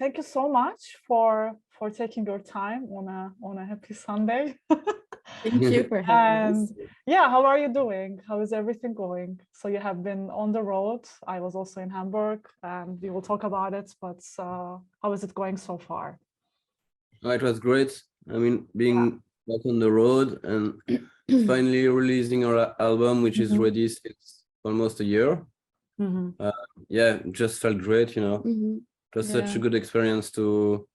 thank you so much for taking your time on a happy Sunday. Thank you for having And us. yeah, how are you doing? How is everything going? So you have been on the road. I was also in Hamburg, and we will talk about it. But how is it going so far? It was great. I mean, Yeah. being back on the road and finally releasing our album, which is ready since almost a year. Mhm. Yeah, it just felt great, you know. Mhm. It was such a good experience to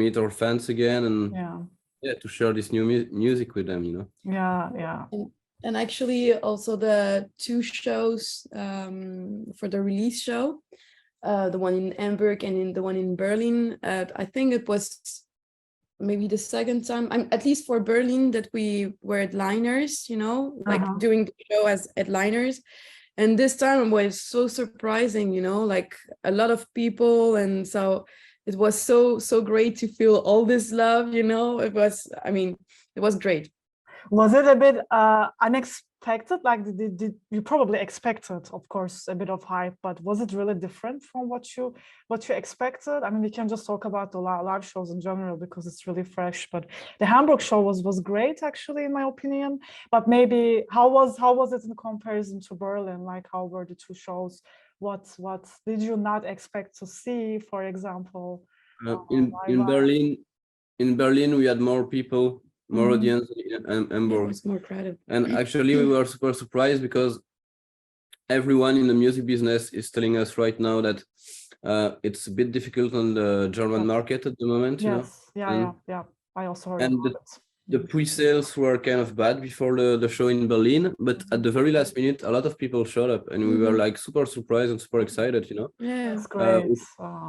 meet our fans again and Yeah, to share this new music with them, you know. yeah. And actually, also the two shows for the release show, the one in Hamburg and the one in Berlin. I think it was maybe the second time, at least for Berlin, that we were headliners, you know, like doing the show as headliners. And this time was so surprising, you know, like a lot of people. And so it was so great to feel all this love, you know. It was great. Was it a bit unexpected? Like, did you probably expected, of course, a bit of hype, but was it really different from what you expected? I mean, we can just talk about the live shows in general because it's really fresh. But the Hamburg show was great, actually, in my opinion. But maybe how was it in comparison to Berlin? Like, how were the two shows? What did you not expect to see, for example? In Berlin, we had more people, more audience in Hamburg. It was more crowded. And actually, we were super surprised because everyone in the music business is telling us right now that it's a bit difficult on the German market at the moment. Yes, you know? yeah. I also heard And about it. the pre-sales were kind of bad before the show in Berlin, but at the very last minute, a lot of people showed up, and we were like super surprised and super excited, you know. Yeah, that's great.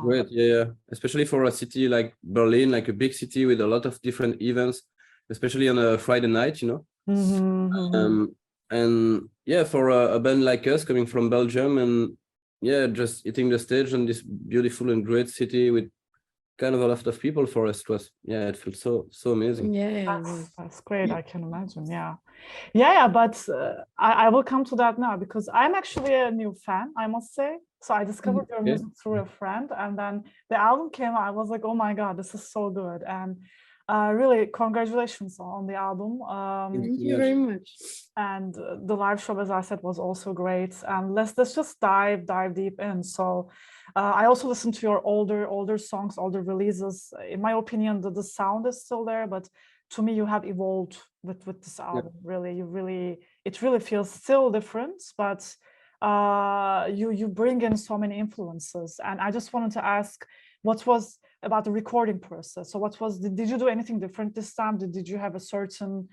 Great, yeah. Especially for a city like Berlin, like a big city with a lot of different events, especially on a Friday night, you know. And yeah, for a band like us coming from Belgium, and yeah, just hitting the stage in this beautiful and great city with kind of a lot of people for us, it felt so amazing. Yeah, that's great. I can imagine. Yeah. But I will come to that now because I'm actually a new fan, I must say. So I discovered your music through a friend, and then the album came out. I was like, oh my god, this is so good. And really, congratulations on the album. thank you very much. And the live show, as I said, was also great. And let's just dive deep in. So I also listened to your older songs, older releases. In my opinion, the sound is still there, but to me, you have evolved with this album. Really, it really feels still different, but you bring in so many influences. And I just wanted to ask, what was about the recording process? So did you do anything different this time? Did you have a certain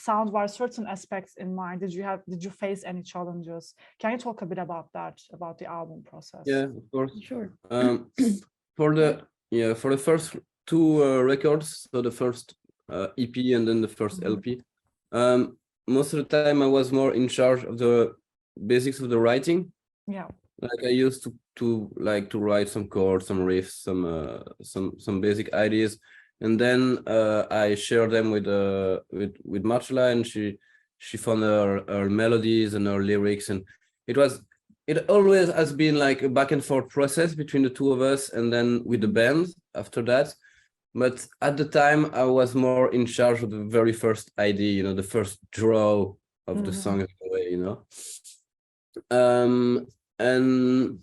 sound-wise, certain aspects in mind? Did you face any challenges? Can you talk a bit about that, about the album process? Yeah, of course. Sure. For the first two records, so the first EP and then the first LP, most of the time I was more in charge of the basics of the writing. Yeah. Like I used to write some chords, some riffs, some basic ideas, and then I share them with Marcella, and she found her melodies and her lyrics, and it always has been like a back and forth process between the two of us, and then with the band after that. But at the time, I was more in charge of the very first idea, you know, the first draw of the song in a way, you know. And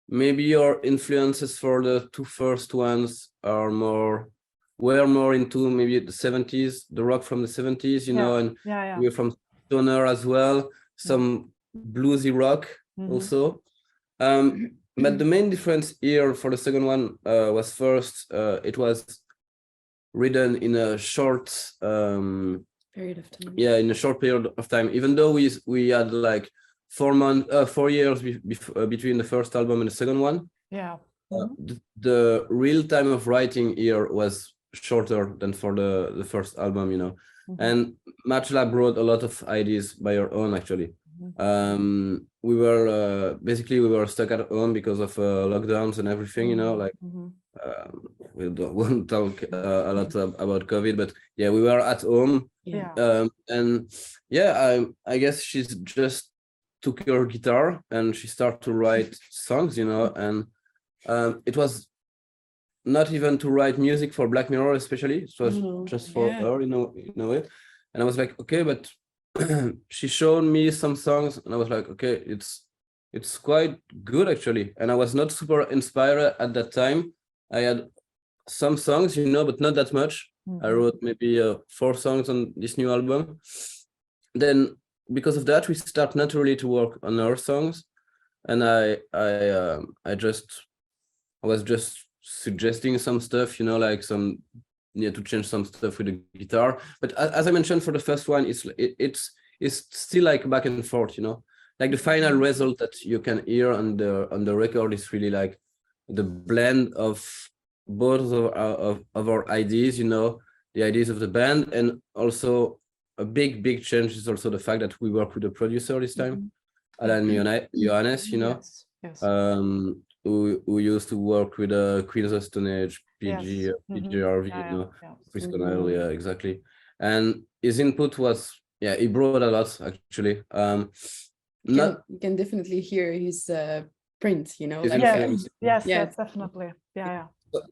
maybe your influences for the two first ones were more into maybe the 70s, the rock from the 70s, you know, and we're from stoner as well, some bluesy rock also. But the main difference here for the second one was first, it was written in a short period of time. Yeah, in a short period of time, even though we had like 4 years between the first album and the second one. The real time of writing here was shorter than for the first album, you know. And Marcella brought a lot of ideas by her own, actually. We were stuck at home because of lockdowns and everything, you know, like we won't talk a lot about COVID, but yeah, we were at home. And yeah, I guess she's just took her guitar and she started to write songs, you know, and it was not even to write music for Black Mirror, especially. It was just for her, in a way. And I was like, okay, but she showed me some songs, and I was like, okay, it's quite good actually. And I was not super inspired at that time. I had some songs, but not that much. I wrote maybe 4 songs on this new album. Then because of that, we start naturally to work on our songs, and I was just suggesting some stuff, like some to change some stuff with the guitar. But as I mentioned, for the first one, it's still like back and forth, like the final result that you can hear on the record is really like the blend of both of our ideas, the ideas of the band, and also a big change is also the fact that we work with a producer this time, Alan Johannes, Yes. Who used to work with Queen of the Stone Age, PG, PGRV, Chris Cornell, exactly. And his input was, he brought a lot actually. You can definitely hear his print, Yes, definitely.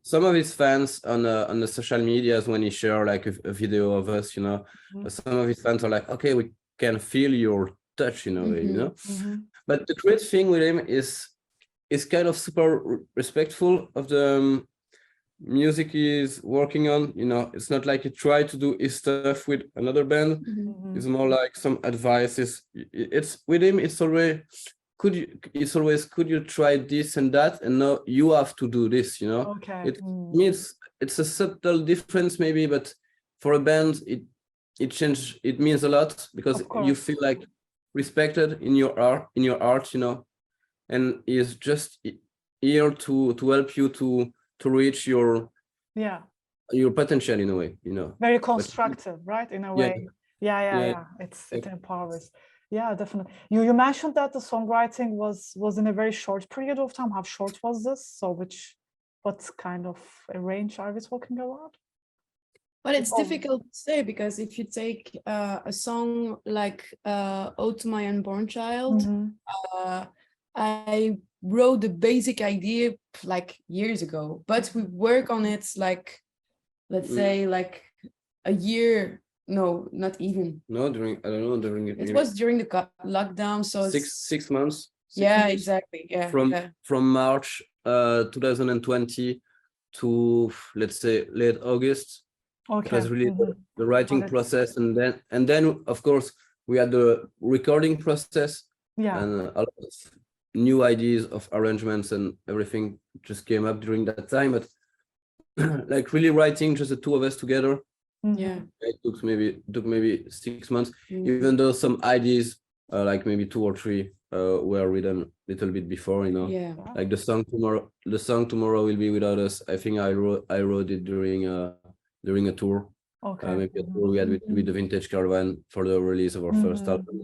Some of his fans on the social medias, when he share like a video of us, some of his fans are like, okay, we can feel your touch, But the great thing with him is kind of super respectful of the music he's working on. It's not like he tried to do his stuff with another band. It's more like some advices. It's with him, it's always could you try this and that, and now you have to do this, Okay. It means it's a subtle difference maybe, but for a band it means a lot, because you feel like respected in your art, and is just here to help you to reach your potential in a way, Very constructive, right? In a way. It empowers. Yeah, definitely. You mentioned that the songwriting was in a very short period of time. How short was this? So what kind of a range are we talking about? But it's difficult to say, because if you take a song like Ode to My Unborn Child, I wrote the basic idea like years ago, but we work on it like, let's say, like a year. No, not even. No, during it was during the lockdown, so 6 months. Exactly. From March 2020 to, let's say, late August. Okay. It was really the writing process, and then of course we had the recording process, and a lot of new ideas of arrangements and everything just came up during that time. But like really writing just the two of us together, it took maybe 6 months, even though some ideas like maybe 2 or 3 were written a little bit before, like the song tomorrow will be without us. I think I wrote it during a tour, maybe a tour we had with the Vintage Caravan for the release of our first album.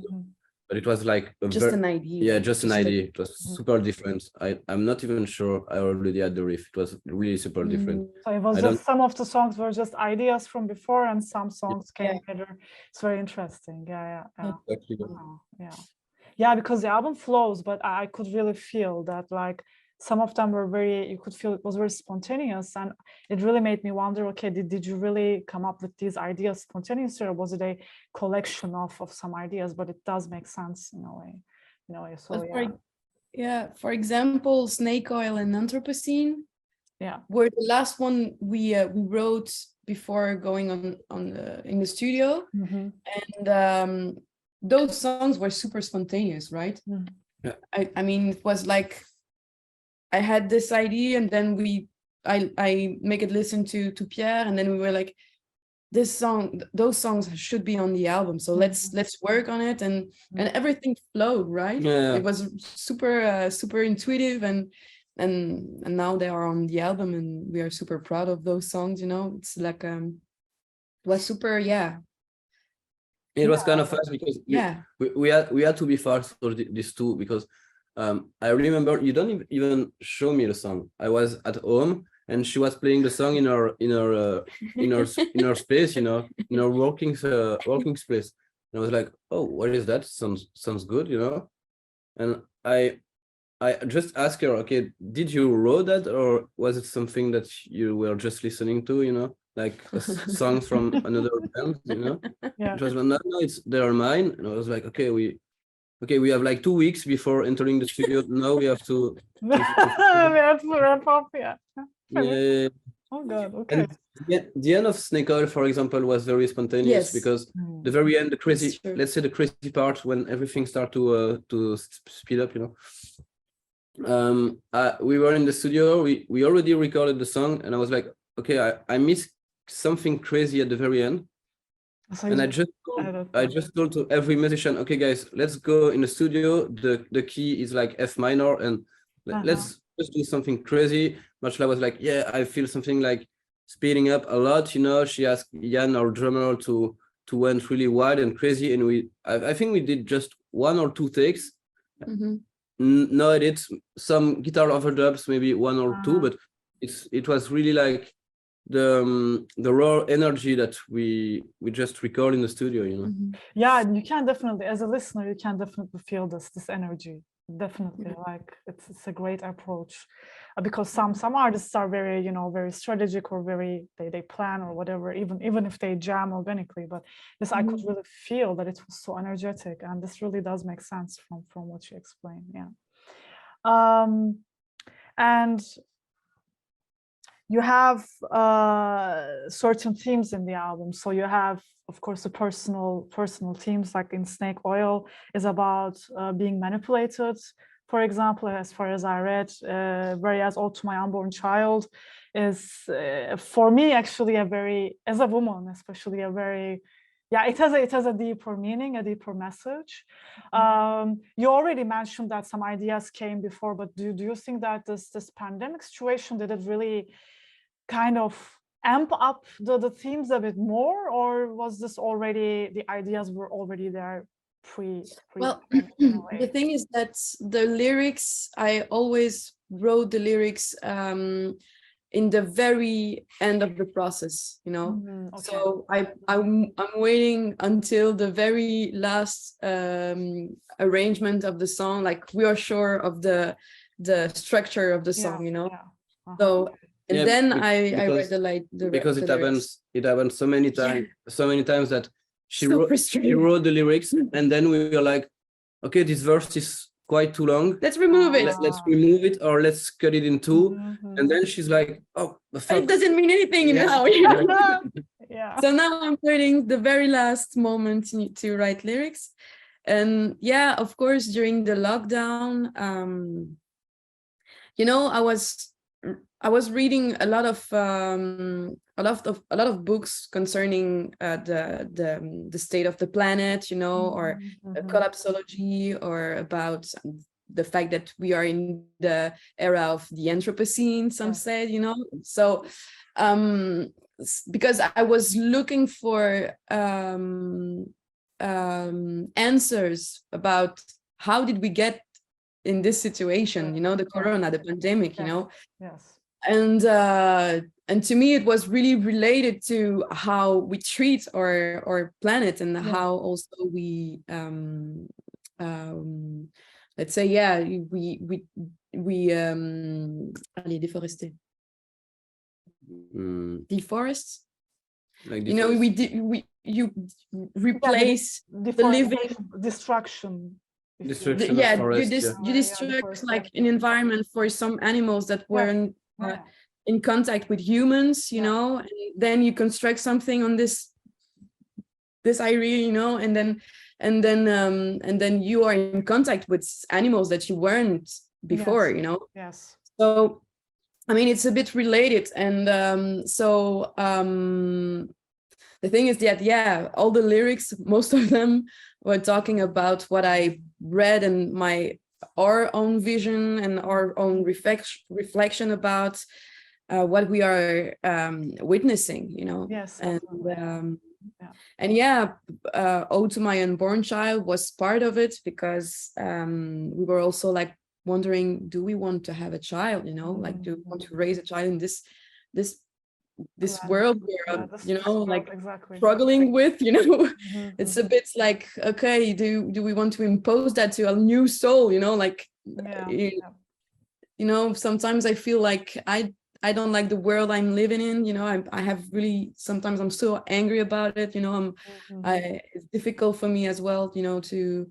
But it was like an idea. Just an idea. It was super different. I'm not even sure I already had the riff. It was really super different. So it was just some of the songs were just ideas from before, and some songs came later. It's very interesting. Exactly. Because the album flows, but I could really feel that, like, some of them were you could feel it was very spontaneous, and it really made me wonder, okay, did you really come up with these ideas spontaneously, or was it a collection of some ideas? But it does make sense in a way. So for example, Snake Oil and Anthropocene were the last one we wrote before going on in the studio, and those songs were super spontaneous, right? I mean, it was like I had this idea, and then I make it listen to Pierre, and then we were like, those songs should be on the album, so let's work on it, and everything flowed, right? It was super intuitive, and now they are on the album, and we are super proud of those songs. It's like it was super. It was kind of fast, because we had to be fast for these two, because I remember you don't even show me the song. I was at home, and she was playing the song in her space, in her working space. And I was like, oh, what is that? Sounds good, And I just asked her, okay, did you wrote that, or was it something that you were just listening to, you know, like a song from another band, you know? Yeah. It was like, no, they are mine. And I was like, okay, we have like 2 weeks before entering the studio. Now we have to We have to wrap up. Yeah. yeah. Oh God. Okay. And the end of Snake Oil, for example, was very spontaneous because the very end, the crazy, let's say the crazy part when everything started to speed up, you know. We were in the studio. We already recorded the song, and I was like, okay, I missed something crazy at the very end. So and I just told to every musician, okay, guys, let's go in the studio. The key is like F minor, and let's just do something crazy. Marcella was like, yeah, I feel something like speeding up a lot. You know, she asked Jan, our drummer, to went really wild and crazy, and I think we did just 1 or 2 takes. No edits, some guitar overdubs, maybe 1 or 2, but it was really like the raw energy that we just record in the studio, you know. Yeah, you can definitely, as a listener, you can definitely feel this energy. Definitely, like it's a great approach, because some artists are very, you know, very strategic, or very they plan or whatever, even if they jam organically. But this I could really feel that it was so energetic, and this really does make sense from what you explained. Yeah. And you have certain themes in the album. So you have, of course, the personal themes, like in Snake Oil is about being manipulated, for example, as far as I read, whereas Ode to My Unborn Child is, for me, actually a very, as a woman, especially a very, yeah, it has a deeper meaning, a deeper message. You already mentioned that some ideas came before, but do you think that this pandemic situation, did it really kind of amp up the themes a bit more, or was this already, the ideas were already there well, the thing is that the lyrics, I always wrote the lyrics in the very end of the process, you know. So I'm waiting until the very last arrangement of the song, like we are sure of the structure of the song, you know. So and then I read because it happens so many times that she wrote the lyrics, and then we were like, okay, this verse is quite too long, let's remove it. Let's remove it, or let's cut it in 2. And then she's like, oh, it doesn't mean anything now. Yeah. So now I'm waiting the very last moment to write lyrics. And yeah, of course, during the lockdown, you know, I was reading a lot of books concerning the state of the planet, you know, or collapsology, or about the fact that we are in the era of the Anthropocene, some said, you know. So because I was looking for answers about how did we get in this situation, you know, the corona, the pandemic, you know. And to me it was really related to how we treat our planet, and how also we let's say, yeah, we deforest, like you know, you replace the living destruction. You destruct like an environment for some animals that weren't in contact with humans, you know, and then you construct something on this area, you know, and then you are in contact with animals that you weren't before, you know. So I mean, it's a bit related. And the thing is that, all the lyrics, most of them were talking about what I read and our own vision and our own reflection about what we are witnessing, you know. Ode to My Unborn Child was part of it, because we were also like wondering, do we want to have a child, you know, like do we want to raise a child in this world where you know, like struggling with, you know. It's a bit like, okay, do we want to impose that to a new soul, you know, like Yeah. You know, sometimes I feel like I don't like the world I'm living in. You know, I have really, sometimes I'm so angry about it. You know, it's difficult for me as well, you know, to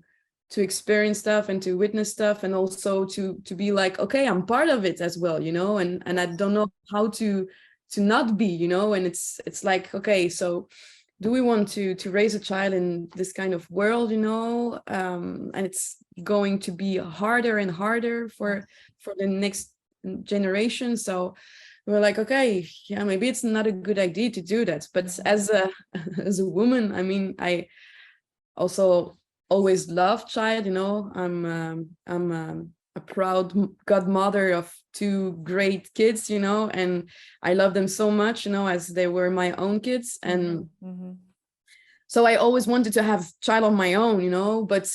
experience stuff and to witness stuff, and also to be like, okay, I'm part of it as well, you know, and I don't know how to not be, you know, and it's like, okay, so do we want to raise a child in this kind of world, you know, and it's going to be harder and harder for the next generation. So we're like, okay, yeah, maybe it's not a good idea to do that. But as a woman, I mean, I also always loved child, you know. I'm a proud godmother of 2 great kids, you know, and I love them so much, you know, as they were my own kids. And so I always wanted to have child of my own, you know, but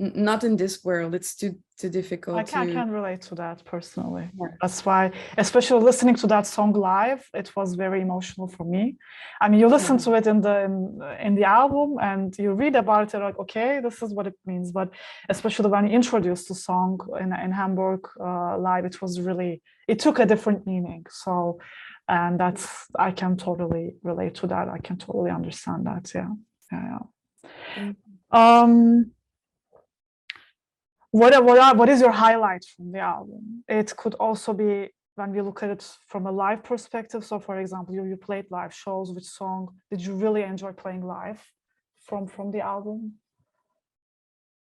not in this world. It's too difficult. I can relate to that personally. Yeah. That's why, especially listening to that song live, it was very emotional for me. I mean, you listen to it in the album and you read about it, like, okay, this is what it means. But especially when you introduced the song in Hamburg live, it took a different meaning. So, and I can totally relate to that. I can totally understand that. Yeah. What is your highlight from the album? It could also be when we look at it from a live perspective. So, for example, you played live shows. Which song did you really enjoy playing live from the album?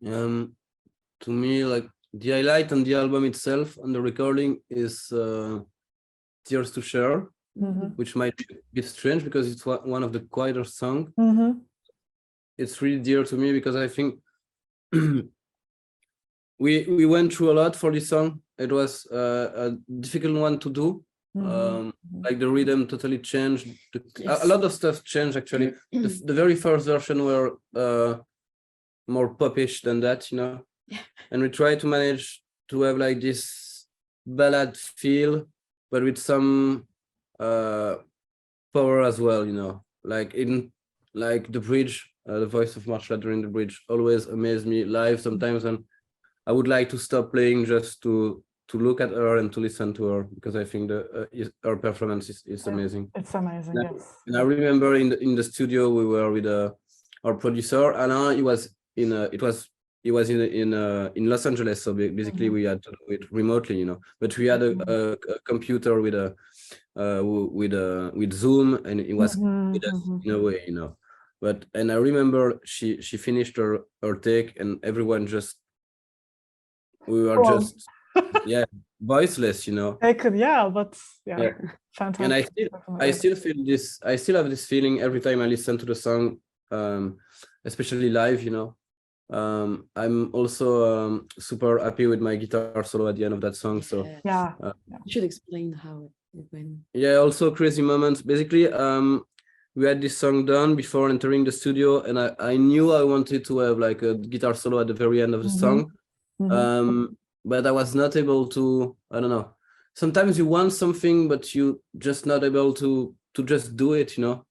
To me, like the highlight on the album itself and the recording is Tears to Share, which might be a bit strange because it's one of the quieter songs. It's really dear to me because I think we went through a lot for this song. It was a difficult one to do. Like the rhythm totally changed. A lot of stuff changed actually. The very first version were more popish than that, you know. And we tried to manage to have like this ballad feel, but with some power as well, you know. Like the bridge, the voice of Marcella during the bridge always amazed me live sometimes, and I would like to stop playing just to look at her and to listen to her, because I think her performance is amazing. It's amazing, yes. And I remember in the studio we were with our producer Alain. He was in Los Angeles, so basically we had to do it remotely, you know. But we had a computer with Zoom, and it was with us in a way, you know. And I remember she finished her take, and everyone we were just voiceless, you know. I could, fantastic. And I still feel this. I still have this feeling every time I listen to the song, especially live, you know. I'm also super happy with my guitar solo at the end of that song. So you should explain how it went. Yeah, also crazy moments. Basically, we had this song done before entering the studio, and I knew I wanted to have like a guitar solo at the very end of the song. But I was not able to, I don't know. Sometimes you want something, but you just not able to just do it, you know.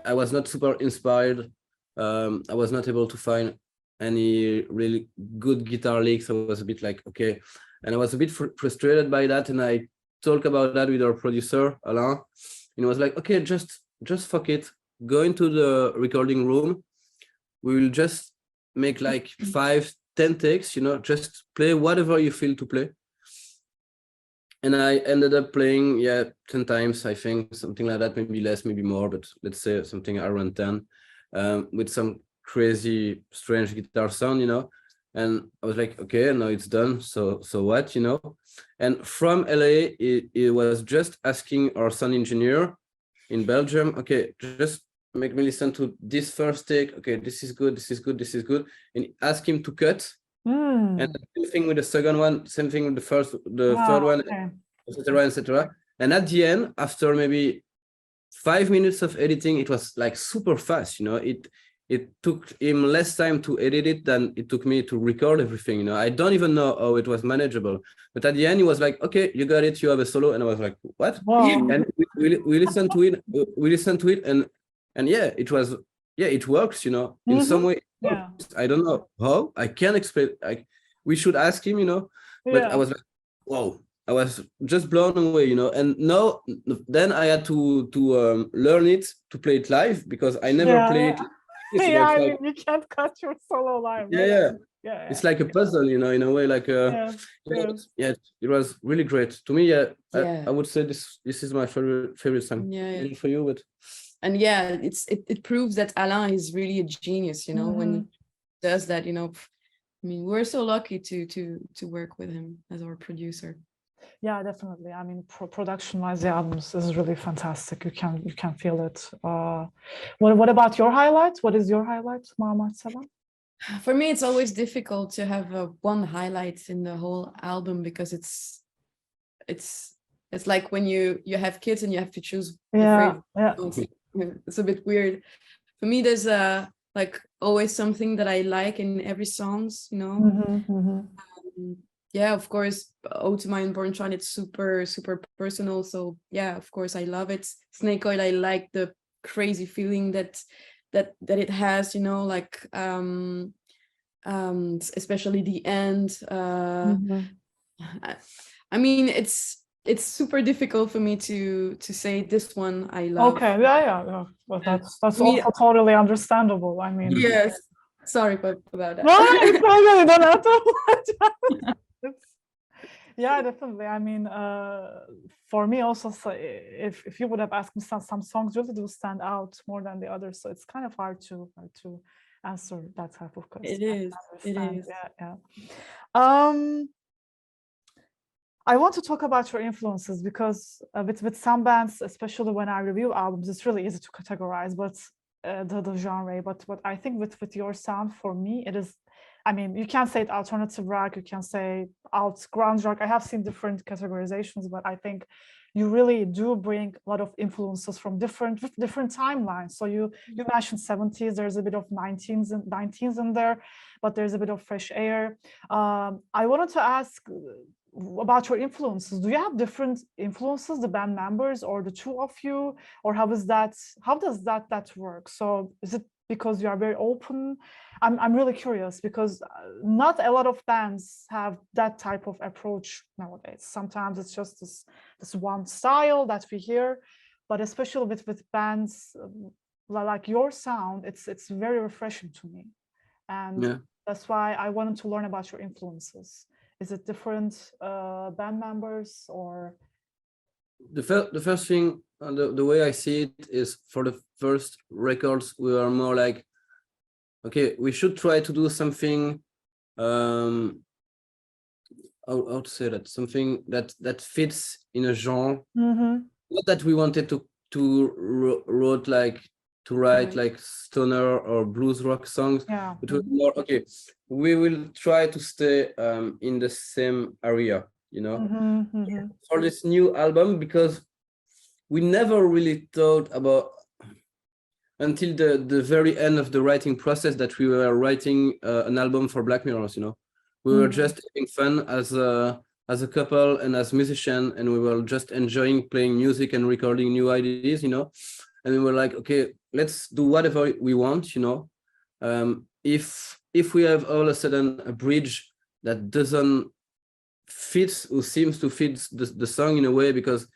I was not super inspired. I was not able to find any really good guitar licks. I was a bit like, okay. And I was a bit frustrated by that. And I talked about that with our producer, Alain. And I was like, okay, just fuck it. Go into the recording room. We will just make like 5-10 takes, you know, just play whatever you feel to play. And I ended up playing, 10 times, I think, something like that, maybe less, maybe more, but let's say something around 10, with some crazy, strange guitar sound, you know. And I was like, okay, now it's done. So what, you know? And from LA, it was just asking our sound engineer in Belgium, okay, just make me listen to this first take. Okay, this is good, this is good, this is good. And ask him to cut. And the same thing with the second one, same thing with the third one, etc., etc. And at the end, after maybe 5 minutes of editing, it was like super fast, you know. It took him less time to edit it than it took me to record everything, you know. I don't even know how it was manageable. But at the end, he was like, okay, you got it, you have a solo. And I was like, what? Wow. And we listened to it, and yeah, it was, it works, you know, in some way. I don't know how, I can't explain. we should ask him, you know. But I Yeah. was like, whoa, I was just blown away, you know. And now, then I had to learn it, to play it live, because I never played it. It's Yeah, about I like, mean, you can't cut your solo live, yeah, right? yeah. Yeah, It's like a puzzle, you know, in a way, like yeah, you know, yeah. yeah, it was really great to me. Yeah, Yeah. I would say this is my favorite song. Yeah, yeah. Maybe for you, but And yeah, it proves that Alain is really a genius, you know, when he does that, you know. I mean, we're so lucky to work with him as our producer. Yeah, definitely. I mean, production-wise, the albums is really fantastic. You can feel it. What about your highlights? What is your highlight, Marcella? For me, it's always difficult to have one highlight in the whole album, because it's like when you have kids and you have to choose a favorite. It's a bit weird. For me, there's like always something that I like in every songs, you know. Yeah, of course, Ode to My Unborn Child, it's super personal, so yeah, of course I love it. Snake Oil, I like the crazy feeling that it has, you know, like especially the end. I mean, it's super difficult for me to say this one I love. Okay, yeah. Well, that's also totally understandable. I mean, yes, sorry about that. No, it's not really, don't have to. Yeah, definitely. I mean, for me also, so if you would have asked me, some songs really do stand out more than the others, so it's kind of hard to answer that type of question. It is. Yeah. I want to talk about your influences, because with some bands, especially when I review albums, it's really easy to categorize, but the genre. But what I think with your sound, for me, it is. I mean, you can say it alternative rock, you can say alt grunge rock. I have seen different categorizations, but I think you really do bring a lot of influences from different timelines. So you mentioned 70s, there's a bit of 19s in there, but there's a bit of fresh air. I wanted to ask about your influences. Do you have different influences, the band members or the two of you, or how does that work? So is it because you are very open? I'm really curious, because not a lot of bands have that type of approach nowadays. Sometimes it's just this one style that we hear, but especially with bands like your sound, it's very refreshing to me, and that's why I wanted to learn about your influences. Is it different band members, or? The first thing, the way I see it is, for the first records, we are more like, okay, we should try to do something, how to say that, something that fits in a genre. Not that we wanted to write like stoner or blues rock songs. It was more, okay, we will try to stay in the same area, you know. For this new album, because we never really thought about, until the very end of the writing process, that we were writing an album for Black Mirrors, you know. We were just having fun as a couple and as musicians, and we were just enjoying playing music and recording new ideas, you know. And we were like, okay, let's do whatever we want, you know. If we have all of a sudden a bridge that doesn't fit, or seems to fit the song in a way, because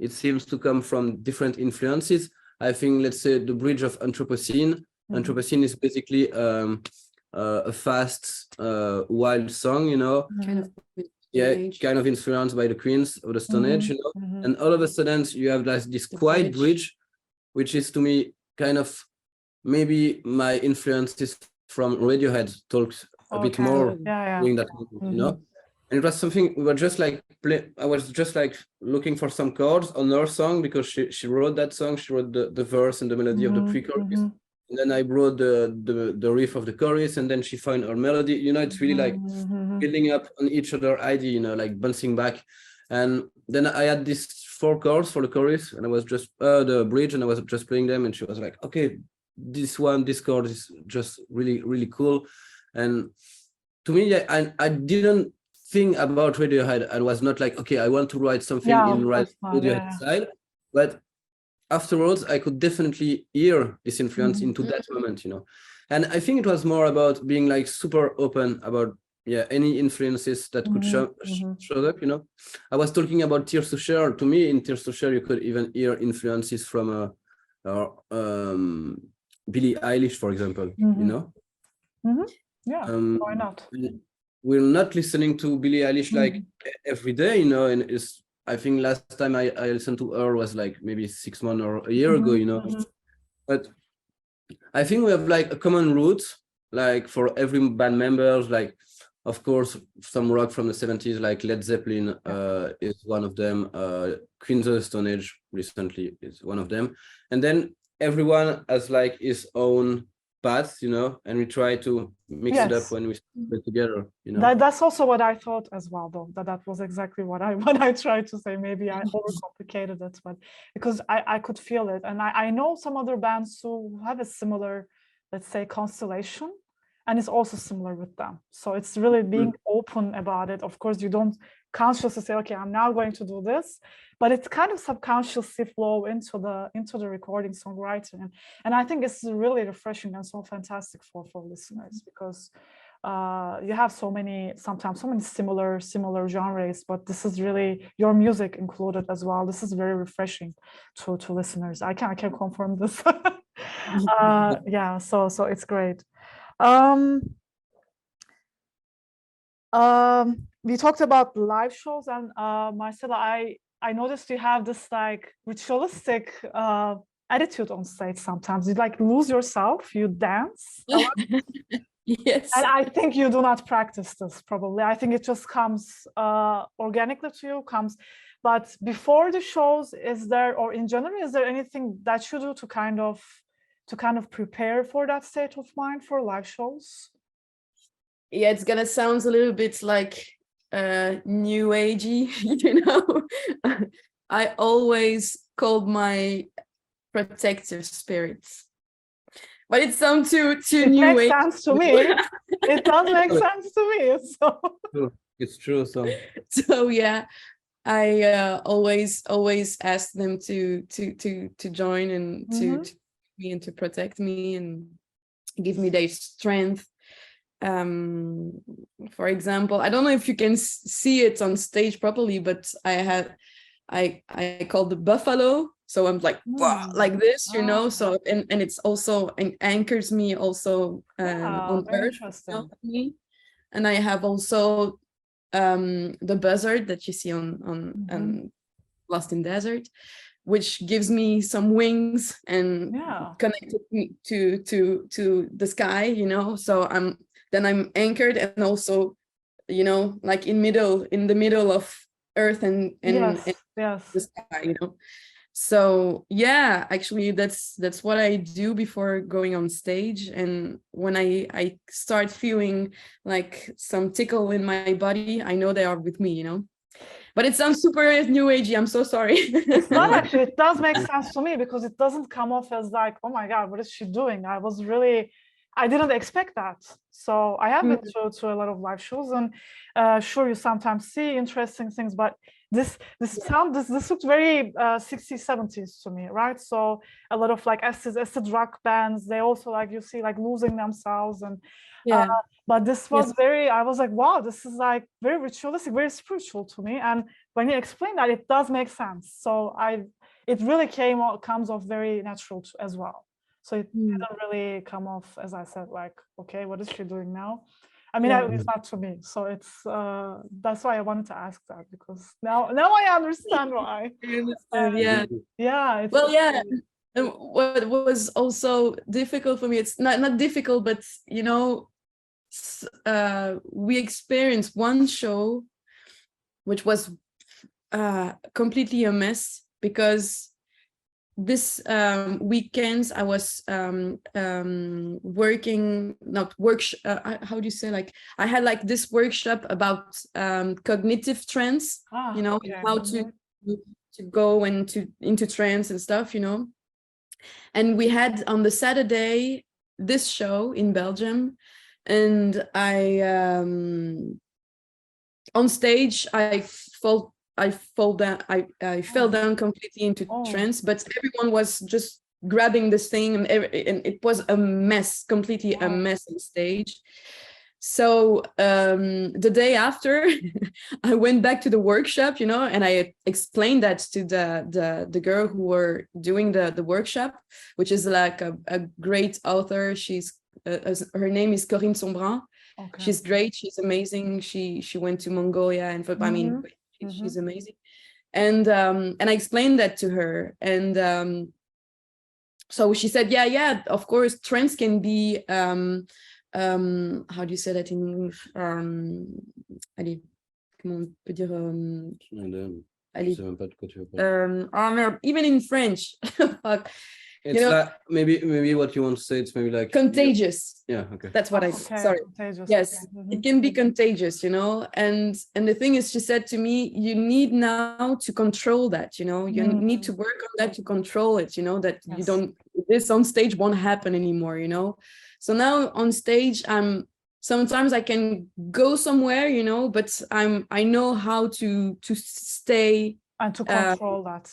it seems to come from different influences. I think, let's say, the bridge of Anthropocene. Anthropocene is basically a fast, wild song, you know. Kind of influenced by the Queens of the Stone Age, you know. And all of a sudden, you have like this quiet bridge, which is to me kind of maybe my influences from Radiohead talks a bit more doing that, you know. And it was something we were just like I was just like looking for some chords on her song, because she wrote that song. She wrote the verse and the melody of the pre-chorus, and then I brought the riff of the chorus, and then she found her melody. You know, it's really like building up on each other idea, you know, like bouncing back. And then I had these 4 chords for the chorus, and I was just the bridge, and I was just playing them, and she was like, okay, this chord is just really cool. And to me, I didn't think about Radiohead. I was not like, okay, I want to write something in Radiohead style, but afterwards I could definitely hear this influence into that moment, you know. And I think it was more about being like super open about any influences that could show up, you know. I was talking about Tears to Share. To me, in Tears to Share, you could even hear influences from Billie Eilish, for example, you know. Yeah, why not? We're not listening to Billie Eilish like every day, you know, and I think last time I listened to her was like maybe 6 months or a year ago, you know. But I think we have like a common root, like for every band members, like of course some rock from the 70s, like Led Zeppelin is one of them. Queens of the Stone Age recently is one of them, and then everyone has like his own path, you know, and we try to mix it up when we play together, you know. That's also what I thought as well, though, that was exactly what I tried to say. Maybe I overcomplicated it, but because I could feel it. And I know some other bands who have a similar, let's say, constellation, and it's also similar with them. So it's really being open about it. Of course, you don't consciously say, okay, I'm now going to do this, but it's kind of subconsciously flow into the recording, songwriting, and I think it's really refreshing and so fantastic for listeners, because you have sometimes so many similar genres, but this is really your music included as well. This is very refreshing to listeners. I can confirm this. Yeah, so it's great. We talked about live shows, and Marcella, I noticed you have this like ritualistic attitude on stage sometimes. You like lose yourself, you dance. Yes. And I think you do not practice this probably. I think it just comes organically to you, but before the shows, is there, or in general, is there anything that you do to kind of prepare for that state of mind for live shows? Yeah, it's gonna sound a little bit like new agey, you know. I always called my protective spirits, but it sounds too new age. It makes sense to me. It does make sense to me. So it's true. So yeah, I always ask them to join and to me and to protect me and give me their strength. For example, I don't know if you can see it on stage properly, but I call the buffalo, so I'm like like this, you know. So and it's also anchors me also on earth, me. And I have also the buzzard that you see on Lost in Desert, which gives me some wings and connected me to the sky, you know. So I'm anchored, and also, you know, like in the middle of earth and the sky, you know. So yeah, actually that's what I do before going on stage. And when I start feeling like some tickle in my body, I know they are with me, you know. But it sounds super new agey. I'm so sorry. It's not actually. It does make sense to me, because it doesn't come off as like, oh my God, what is she doing? I didn't expect that. So I have been to a lot of live shows, and sure, you sometimes see interesting things, but this looked very 60s, 70s to me, right? So a lot of like acid rock bands, they also, like, you see like losing themselves, and but this was I was like, wow, this is like very ritualistic, very spiritual to me. And when you explain that, it does make sense. So it really comes off very natural as well. So it didn't really come off, as I said, like, okay, what is she doing now? I mean, it's not to me. So it's that's why I wanted to ask that, because now I understand why. And what was also difficult for me, it's not difficult, but you know, we experienced one show which was completely a mess, because this weekends I was working, how do you say, like I had like this workshop about cognitive trance, you know, how to go into trance and stuff, you know. And we had on the Saturday this show in Belgium, and I on stage I fell down completely into trance, but everyone was just grabbing this thing, and it was a mess, completely a mess on stage. So the day after, I went back to the workshop, you know, and I explained that to the girl who were doing the workshop, which is like a great author. She's her name is Corinne Sombrin. Okay. She's great. She's amazing. She went to Mongolia, and I mean, she's amazing. And I explained that to her, and so she said, yeah, of course, trends can be how do you say that in English? Allez, comment on peut dire? Allez. Even in French. Fuck. It's like maybe what you want to say. It's maybe like contagious. Yeah. Okay. That's what I. Sorry. Contagious. Yes, Okay. it can be contagious, you know. And the thing is, she said to me, you need now to control that, you know. You need to work on that to control it, you know. That you don't. This on stage won't happen anymore, you know. So now on stage, sometimes I can go somewhere, you know, but I know how to stay. And to control that.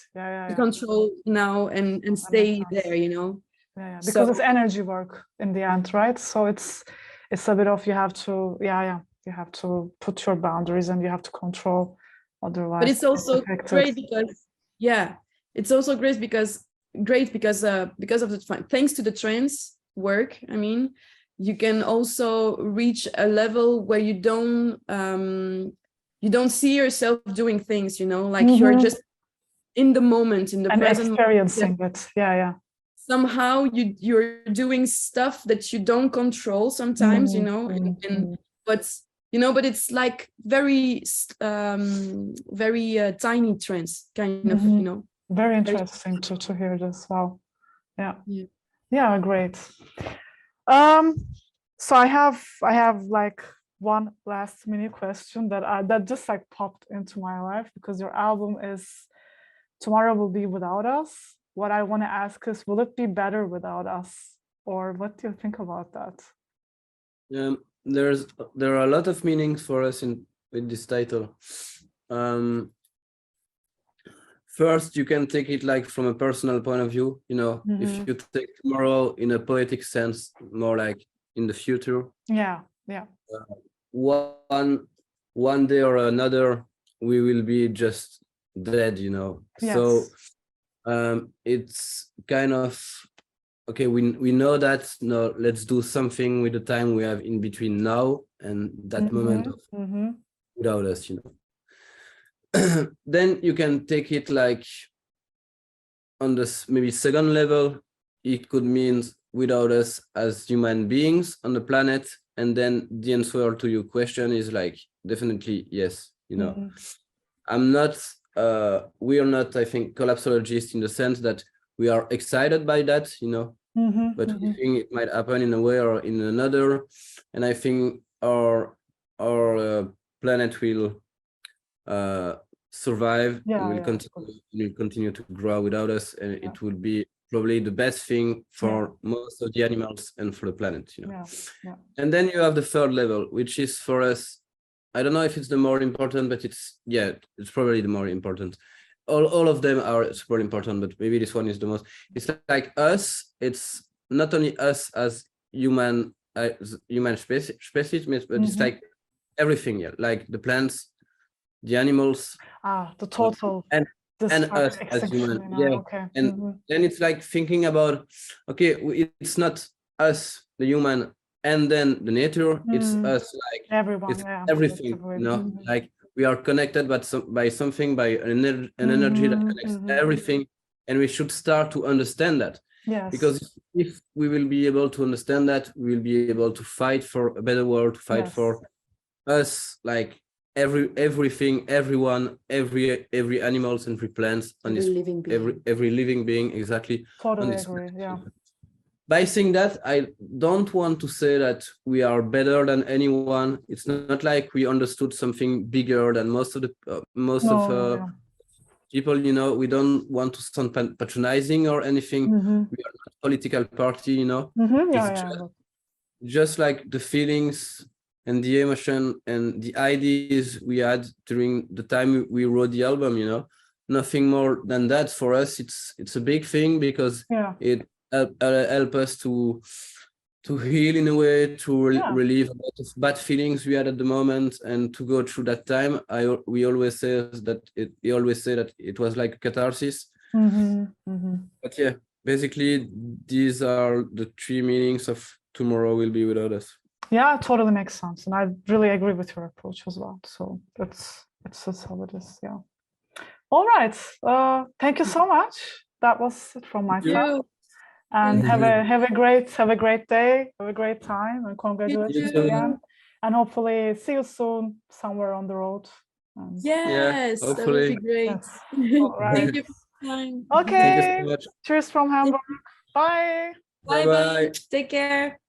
To control now and stay there, you know. Yeah. Because it's energy work in the end, right? So it's a bit of you have to, you have to put your boundaries and you have to control, otherwise. But it's also great because, it's also great because of the thanks to the trance work. I mean, you can also reach a level where you don't see yourself doing things, you know, like you're just in the moment, in the present experiencing it. Yeah. Somehow you're doing stuff that you don't control sometimes, you know, but it's like very tiny trends, kind of, you know. Very interesting to hear this. Wow. Yeah, great. So I have like one last mini question that just like popped into my life, because your album is Tomorrow Will Be Without Us. What I want to ask is, will it be better without us? Or what do you think about that? There are a lot of meanings for us with this title. First, you can take it like from a personal point of view, you know, if you take tomorrow in a poetic sense, more like in the future. Yeah. One day or another, we will be just dead, you know. Yes. So it's kind of okay, we know that. No, let's do something with the time we have in between now and that moment of without us, you know. Then you can take it like on this maybe second level. It could mean without us as human beings on the planet, and then the answer to your question is like definitely yes, you know. We are not, I think, collapsologists in the sense that we are excited by that, you know, but we think it might happen in a way or in another, and I think our planet will survive and will continue to grow without us, and it will be probably the best thing for most of the animals and for the planet, you know. And then you have the third level, which is for us, I don't know if it's the more important, but it's probably the more important. All of them are super important, but maybe this one is the most. It's like us. It's not only us as human species, but it's like everything, like the plants, the animals, the total, and us as human, and then it's like thinking about, okay, it's not us, the human, and then the nature, it's us, like everyone, it's everything, you know, like we are connected by something, by an energy that connects everything, and we should start to understand that. Because if we will be able to understand that, we will be able to fight for a better world, to fight for us, like everything, everyone, every animals, every plants, and every living being, exactly. Totally agree. By saying that, I don't want to say that we are better than anyone. It's not like we understood something bigger than most of people, you know. We don't want to sound patronizing or anything. We are not a political party, you know. Just like the feelings and the emotion and the ideas we had during the time we wrote the album, you know. Nothing more than that. For us, it's a big thing, because it help us to to heal in a way, to Yeah. relieve a lot of bad feelings we had at the moment, and to go through that time. We always say that he always say that it was like a catharsis. But yeah, basically these are the three meanings of tomorrow will be without us. Yeah, it totally makes sense, and I really agree with your approach as well. So it's how it is. Yeah. All right. Thank you so much. That was it from my side. And have a great day, have a great time, and congratulations again. And hopefully see you soon somewhere on the road. Yes, that would be great. Yes. All right. Thank you for your time. Okay. Thank you so much. Cheers from Hamburg. Bye. Bye bye. Take care.